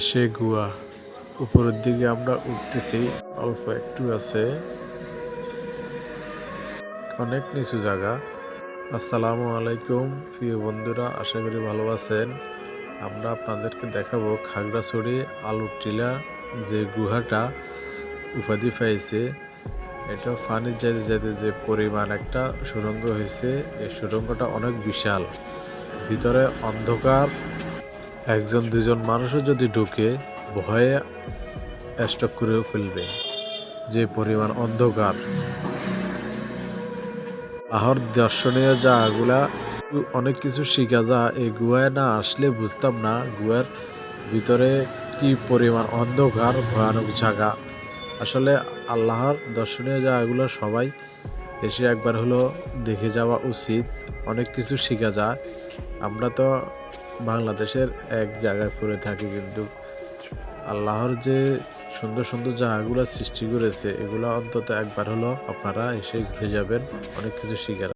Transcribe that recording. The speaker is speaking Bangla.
সে গুহা উপরের দিকে আমরা উঠতেছি, অল্প একটু আছে, অনেক নিচু জায়গা। আসসালামু আলাইকুম প্রিয় বন্ধুরা, আশা করি ভালো আছেন। আমরা আপনাদেরকে দেখাবো খাগড়াছড়ি আলুর টিলা যে গুহাটা উপাধি পাইছে। এটা পানির যেতে যেতে যে পরিমাণ একটা সুড়ঙ্গ হয়েছে, এই সুড়ঙ্গটা অনেক বিশাল, ভিতরে অন্ধকার। একজন দুজন মানুষও যদি ঢুকে ভয়ে স্টক করেও ফেলবে, যে পরিমাণ অন্ধকার। আহর দর্শনীয় জায়গাগুলা অনেক কিছু শিখা যায়। এই গুহায় না আসলে বুঝতাম না গুহার ভিতরে কি পরিমাণ অন্ধকার, ভয়ানক জায়গা। আসলে আল্লাহর দর্শনীয় জায়গাগুলো সবাই এসে একবার হলো দেখে যাওয়া উচিত, অনেক কিছু শিখা যায়। আমরা তো বাংলাদেশের এক জায়গায় পড়ে থাকি, কিন্তু আল্লাহর যে সুন্দর সুন্দর জায়গাগুলো সৃষ্টি করেছে, এগুলো অন্তত একবার হলো আপনারা এসে ঘুরে যাবেন, অনেক কিছু শিখার।